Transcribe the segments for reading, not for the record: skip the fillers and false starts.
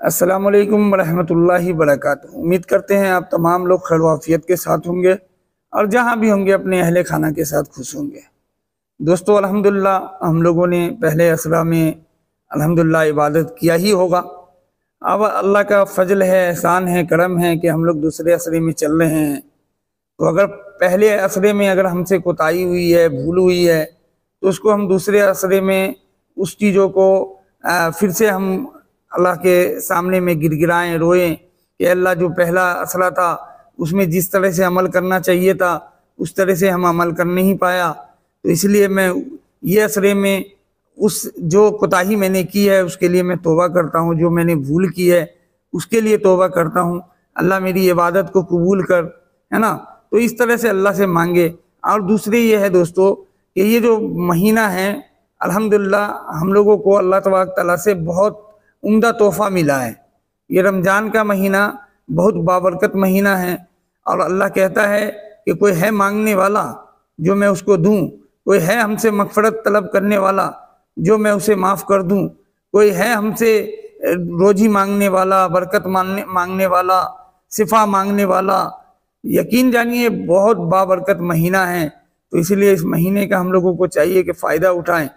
अस्सलाम वालेकुम रहमतुल्लाहि वबरकातुहू। उम्मीद करते हैं आप तमाम लोग खैर वाफियत के साथ होंगे और जहाँ भी होंगे अपने अहले खाना के साथ खुश होंगे। दोस्तों, अल्हम्दुलिल्लाह हम लोगों ने पहले असरा में अल्हम्दुलिल्लाह इबादत किया ही होगा। अब अल्लाह का फजल है, एहसान है, करम है कि हम लोग दूसरे असरे में चल रहे हैं। तो अगर पहले असरे में अगर हमसे कोताही हुई है, भूल हुई है, तो उसको हम दूसरे असरे में उस चीज़ों को फिर से हम अल्लाह के सामने में गिड़गिड़ाएं, रोएं कि अल्लाह जो पहला असरा था उसमें जिस तरह से अमल करना चाहिए था उस तरह से हम अमल कर नहीं पाया। तो इसलिए मैं ये असरे में उस जो कोताही मैंने की है उसके लिए मैं तौबा करता हूँ, जो मैंने भूल की है उसके लिए तौबा करता हूँ। अल्लाह मेरी इबादत को कबूल कर, है ना। तो इस तरह से अल्लाह से मांगे। और दूसरी ये है दोस्तों कि ये जो महीना है अल्हम्दुलिल्लाह हम लोगों को अल्लाह तबारक तआला से बहुत उम्दा तोहफ़ा मिला है। ये रमज़ान का महीना बहुत बाबरकत महीना है और अल्लाह कहता है कि कोई है मांगने वाला जो मैं उसको दूं, कोई है हमसे मग़फ़िरत तलब करने वाला जो मैं उसे माफ़ कर दूं, कोई है हमसे रोजी मांगने वाला, बरकत मांगने वाला, शिफा मांगने वाला। यकीन जानिए बहुत बाबरकत महीना है। तो इसलिए इस महीने का हम लोगों को चाहिए कि फ़ायदा उठाएं।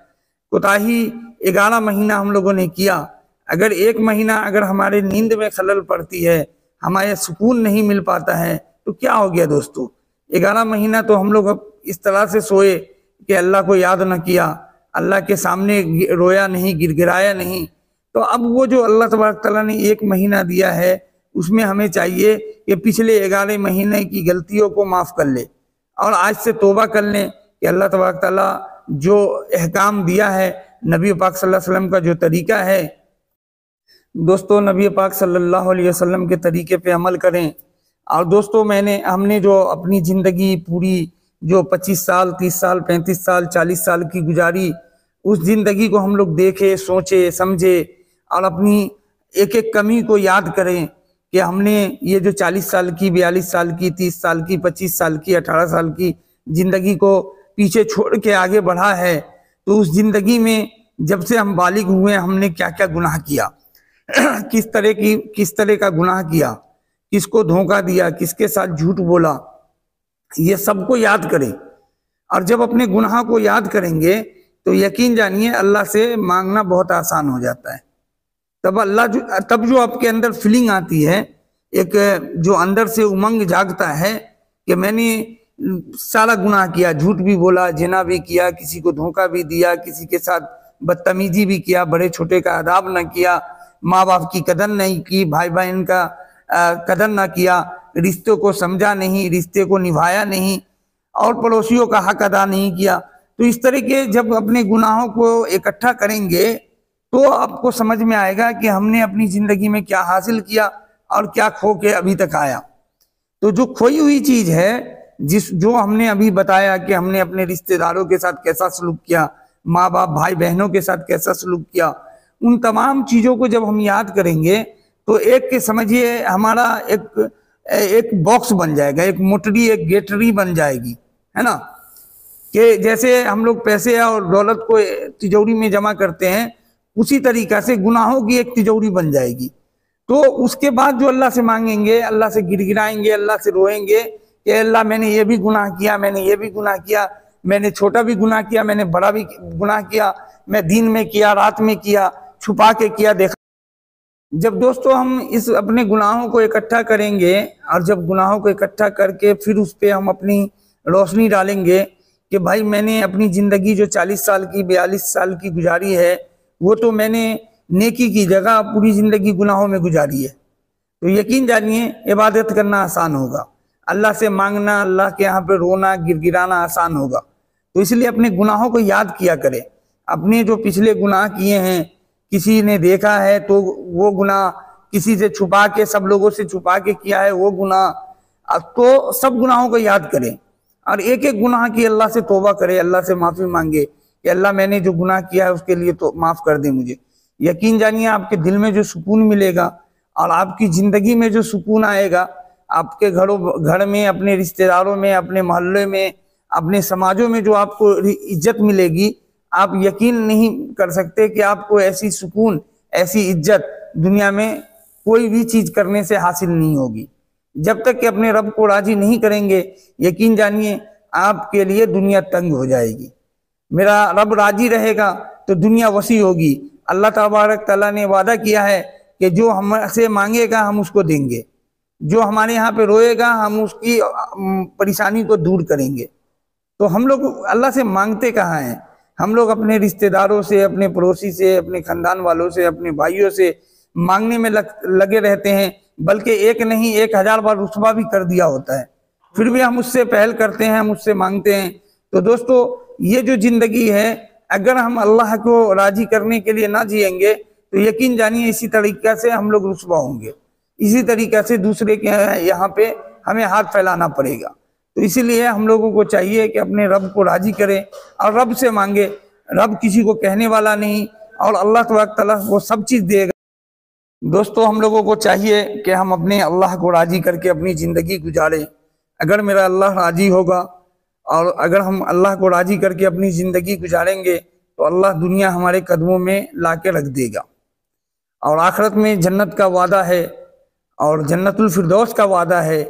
कोताही 11 महीना हम लोगों ने किया। अगर एक महीना अगर हमारे नींद में खलल पड़ती है, हमारे सुकून नहीं मिल पाता है, तो क्या हो गया दोस्तों। 11 महीना तो हम लोग अब इस तरह से सोए कि अल्लाह को याद न किया, अल्लाह के सामने रोया नहीं, गिड़गिड़ाया नहीं। तो अब वो जो अल्लाह तबारक तआला ने एक महीना दिया है उसमें हमें चाहिए कि पिछले 11 महीने की गलतियों को माफ़ कर ले और आज से तौबा कर लें कि अल्लाह तबारक तआला जो अहकाम दिया है, नबी पाक सल्लल्लाहु अलैहि वसल्लम का जो तरीका है दोस्तों, नबी पाक सल्लल्लाहु अलैहि वसल्लम के तरीके पे अमल करें। और दोस्तों हमने जो अपनी ज़िंदगी पूरी जो 25 साल, 30 साल, 35 साल, 40 साल की गुजारी, उस ज़िंदगी को हम लोग देखे, सोचे, समझे और अपनी एक एक कमी को याद करें कि हमने ये जो 40 साल की, 42 साल की, 30 साल की, 25 साल की, 18 साल की ज़िंदगी को पीछे छोड़ के आगे बढ़ा है। तो उस ज़िंदगी में जब से हम बालिग हुए हमने क्या क्या गुनाह किया किस तरह का गुनाह किया, किसको धोखा दिया, किसके साथ झूठ बोला, ये सबको याद करें। और जब अपने गुनाह को याद करेंगे तो यकीन जानिए अल्लाह से मांगना बहुत आसान हो जाता है। तब जो आपके अंदर फीलिंग आती है, एक जो अंदर से उमंग जागता है कि मैंने सारा गुनाह किया, झूठ भी बोला, जिना भी किया, किसी को धोखा भी दिया, किसी के साथ बदतमीजी भी किया, बड़े छोटे का अदाब न किया, माँ बाप की कदर नहीं की, भाई बहन का कदर ना किया, रिश्तों को समझा नहीं, रिश्ते को निभाया नहीं और पड़ोसियों का हक अदा नहीं किया। तो इस तरह के जब अपने गुनाहों को इकट्ठा करेंगे तो आपको समझ में आएगा कि हमने अपनी ज़िंदगी में क्या हासिल किया और क्या खो के अभी तक आया। तो जो खोई हुई चीज़ है, जो हमने अभी बताया कि हमने अपने रिश्तेदारों के साथ कैसा सलूक किया, माँ बाप, भाई बहनों के साथ कैसा सलूक किया, उन तमाम चीज़ों को जब हम याद करेंगे तो एक समझिए हमारा एक बॉक्स बन जाएगा, एक मोटरी, एक गेटरी बन जाएगी, है ना। कि जैसे हम लोग पैसे और दौलत को तिजोरी में जमा करते हैं, उसी तरीका से गुनाहों की एक तिजोरी बन जाएगी। तो उसके बाद जो अल्लाह से मांगेंगे, अल्लाह से गिड़गिड़ाएंगे, अल्लाह से रोएंगे कि अल्लाह मैंने ये भी गुनाह किया, मैंने ये भी गुनाह किया, मैंने छोटा भी गुनाह किया, मैंने बड़ा भी गुनाह किया, मैं दिन में किया, रात में किया, छुपा के किया, देखा। जब दोस्तों हम इस अपने गुनाहों को इकट्ठा करेंगे और जब गुनाहों को इकट्ठा करके फिर उस पर हम अपनी रोशनी डालेंगे कि भाई मैंने अपनी ज़िंदगी जो 40 साल की, 42 साल की गुजारी है वो तो मैंने नेकी की जगह पूरी ज़िंदगी गुनाहों में गुजारी है। तो यकीन जानिए इबादत करना आसान होगा, अल्लाह से मांगना, अल्लाह के यहाँ पे रोना, गिड़गिड़ाना आसान होगा। तो इसलिए अपने गुनाहों को याद किया करें। अपने जो पिछले गुनाह किए हैं, किसी ने देखा है तो वो गुनाह, किसी से छुपा के, सब लोगों से छुपा के किया है वो गुनाह, तो सब गुनाहों को याद करें और एक एक गुनाह की अल्लाह से तौबा करे, अल्लाह से माफ़ी मांगे कि अल्लाह मैंने जो गुनाह किया है उसके लिए तो माफ़ कर दे मुझे। यकीन जानिए आपके दिल में जो सुकून मिलेगा और आपकी ज़िंदगी में जो सुकून आएगा, आपके घर में, अपने रिश्तेदारों में, अपने मोहल्ले में, अपने समाजों में जो आपको इज्जत मिलेगी, आप यकीन नहीं कर सकते कि आपको ऐसी सुकून, ऐसी इज्जत दुनिया में कोई भी चीज करने से हासिल नहीं होगी। जब तक कि अपने रब को राजी नहीं करेंगे, यकीन जानिए आपके लिए दुनिया तंग हो जाएगी। मेरा रब राजी रहेगा तो दुनिया वसी होगी। अल्लाह तबारक तआला ने वादा किया है कि जो हमसे मांगेगा हम उसको देंगे, जो हमारे यहाँ पे रोएगा हम उसकी परेशानी को दूर करेंगे। तो हम लोग अल्लाह से मांगते कहाँ हैं? हम लोग अपने रिश्तेदारों से, अपने पड़ोसी से, अपने खानदान वालों से, अपने भाइयों से मांगने में लगे रहते हैं, बल्कि एक नहीं 1000 बार रुस्वा भी कर दिया होता है, फिर भी हम उससे पहल करते हैं, हम उससे मांगते हैं। तो दोस्तों, ये जो जिंदगी है, अगर हम अल्लाह को राजी करने के लिए ना जिएंगे तो यकीन जानिए इसी तरीके से हम लोग रुस्वा होंगे, इसी तरीके से दूसरे के यहाँ पे हमें हाथ फैलाना पड़ेगा। तो इसीलिए हम लोगों को चाहिए कि अपने रब को राजी करें और रब से मांगे। रब किसी को कहने वाला नहीं, और अल्लाह तबारक तआला वो सब चीज़ देगा। दोस्तों, हम लोगों को चाहिए कि हम अपने अल्लाह को राजी करके अपनी ज़िंदगी गुजारें। अगर मेरा अल्लाह राजी होगा और अगर हम अल्लाह को राजी करके अपनी ज़िंदगी गुजारेंगे तो अल्लाह दुनिया हमारे कदमों में ला के रख देगा। और आखिरत में जन्नत का वादा है और जन्नतुल फिरदौस का वादा है।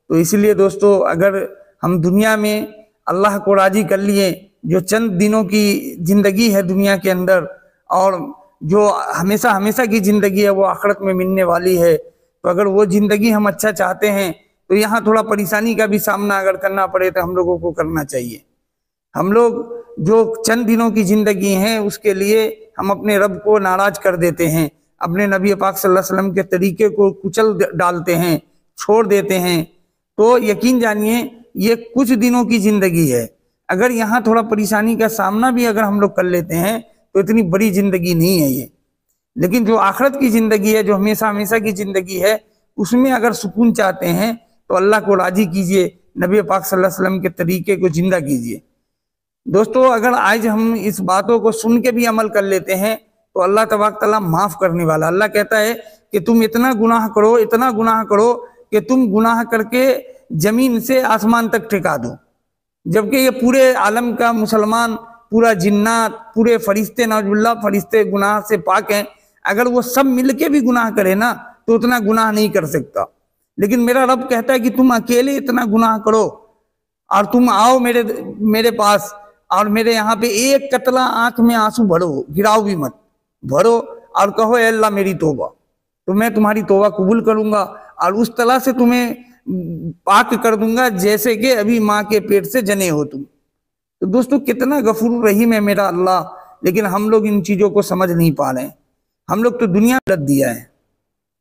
तो इसलिए दोस्तों, अगर हम दुनिया में अल्लाह को राजी कर लिए, जो चंद दिनों की ज़िंदगी है दुनिया के अंदर, और जो हमेशा हमेशा की ज़िंदगी है वो आखिरत में मिलने वाली है, तो अगर वो ज़िंदगी हम अच्छा चाहते हैं तो यहाँ थोड़ा परेशानी का भी सामना अगर करना पड़े तो हम लोगों को करना चाहिए। हम लोग जो चंद दिनों की ज़िंदगी है उसके लिए हम अपने रब को नाराज़ कर देते हैं, अपने नबी पाक सल्लल्लाहु अलैहि वसल्लम के तरीके को कुचल डालते हैं, छोड़ देते हैं। तो यकीन जानिए ये कुछ दिनों की ज़िंदगी है। अगर यहाँ थोड़ा परेशानी का सामना भी अगर हम लोग कर लेते हैं तो इतनी बड़ी ज़िंदगी नहीं है ये। लेकिन जो आखिरत की ज़िंदगी है, जो हमेशा हमेशा की ज़िंदगी है, उसमें अगर सुकून चाहते हैं तो अल्लाह को राज़ी कीजिए, नबी पाक सल्लल्लाहु अलैहि वसल्लम के तरीके को जिंदा कीजिए। दोस्तों, अगर आज हम इस बातों को सुन के भी अमल कर लेते हैं तो अल्लाह तबारक तआला माफ़ करने वाला। अल्लाह कहता है कि तुम इतना गुनाह करो, इतना गुनाह करो कि तुम गुनाह करके ज़मीन से आसमान तक टिका दो, जबकि ये पूरे आलम का मुसलमान, पूरा जिन्नात, पूरे फरिश्ते, नौजुबिल्लाह फरिश्ते गुनाह से पाक हैं। अगर वो सब मिलके भी गुनाह करे ना तो उतना गुनाह नहीं कर सकता। लेकिन मेरा रब कहता है कि तुम अकेले इतना गुनाह करो और तुम आओ मेरे पास, और मेरे यहाँ पे एक कतला आंख में आंसू भरो, गिराओ भी मत, भरो और कहो ए अल्लाह मेरी तौबा, तो मैं तुम्हारी तौबा कबूल करूंगा और उस तरह से तुम्हें पाक कर दूंगा जैसे कि अभी माँ के पेट से जने हो तुम। तो दोस्तों, कितना गफूर रहीम है मेरा अल्लाह, लेकिन हम लोग इन चीज़ों को समझ नहीं पा रहे हैं। हम लोग तो दुनिया में रख दिया है,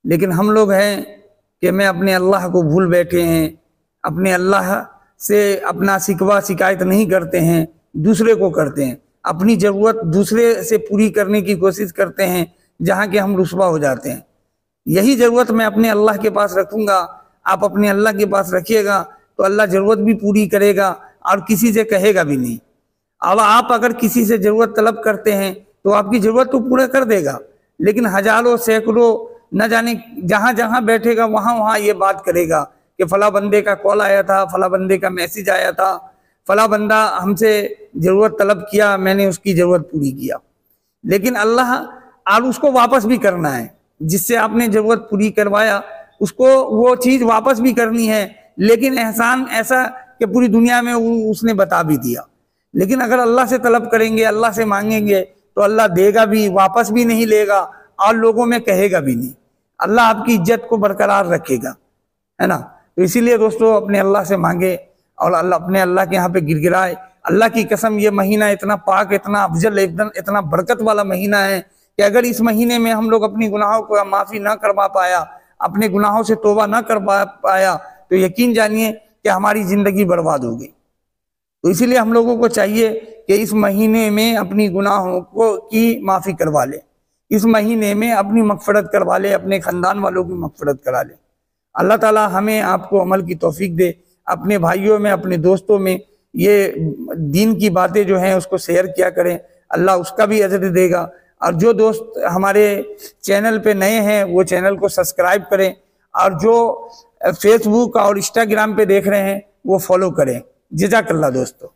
लेकिन हम लोग हैं कि मैं अपने अल्लाह को भूल बैठे हैं, अपने अल्लाह से अपना शिकवा शिकायत नहीं करते हैं, दूसरे को करते हैं। अपनी ज़रूरत दूसरे से पूरी करने की कोशिश करते हैं, जहाँ के हम रुस्वा हो जाते हैं। यही ज़रूरत मैं अपने अल्लाह के पास रखूँगा, आप अपने अल्लाह के पास रखिएगा तो अल्लाह ज़रूरत भी पूरी करेगा और किसी से कहेगा भी नहीं। अब आप अगर किसी से ज़रूरत तलब करते हैं तो आपकी ज़रूरत तो पूरा कर देगा, लेकिन हज़ारों सैकड़ों न जाने जहाँ जहाँ बैठेगा वहाँ वहाँ ये बात करेगा कि फ़ला बंदे का कॉल आया था, फ़ला बंदे का मैसेज आया था, फ़ला बंदा हमसे ज़रूरत तलब किया, मैंने उसकी ज़रूरत पूरी किया। लेकिन अल्लाह, और उसको वापस भी करना है, जिससे आपने ज़रूरत पूरी करवाया उसको वो चीज़ वापस भी करनी है। लेकिन एहसान ऐसा कि पूरी दुनिया में उसने बता भी दिया। लेकिन अगर अल्लाह से तलब करेंगे, अल्लाह से मांगेंगे तो अल्लाह देगा भी, वापस भी नहीं लेगा और लोगों में कहेगा भी नहीं। अल्लाह आपकी इज्जत को बरकरार रखेगा, है ना। तो इसीलिए दोस्तों, अपने अल्लाह से मांगे और अपने अल्लाह के यहाँ पे गिड़गिड़ाए। अल्लाह की कसम, ये महीना इतना पाक, इतना अफजल, इतना बरकत वाला महीना है कि अगर इस महीने में हम लोग अपनी गुनाहों को माफ़ी ना करवा पाया, अपने गुनाहों से तौबा ना कर पाया, तो यकीन जानिए कि हमारी ज़िंदगी बर्बाद हो गई। तो इसीलिए हम लोगों को चाहिए कि इस महीने में अपनी गुनाहों की माफ़ी करवा ले, इस महीने में अपनी मग़फ़िरत करवा ले, अपने ख़ानदान वालों की मग़फ़िरत करा ले। अल्लाह ताला हमें आपको अमल की तौफीक दे। अपने भाइयों में, अपने दोस्तों में ये दीन की बातें जो हैं उसको शेयर किया करें, अल्लाह उसका भी अजर देगा। और जो दोस्त हमारे चैनल पे नए हैं वो चैनल को सब्सक्राइब करें, और जो फेसबुक और इंस्टाग्राम पे देख रहे हैं वो फॉलो करें। जज़ाकल्लाह दोस्तों।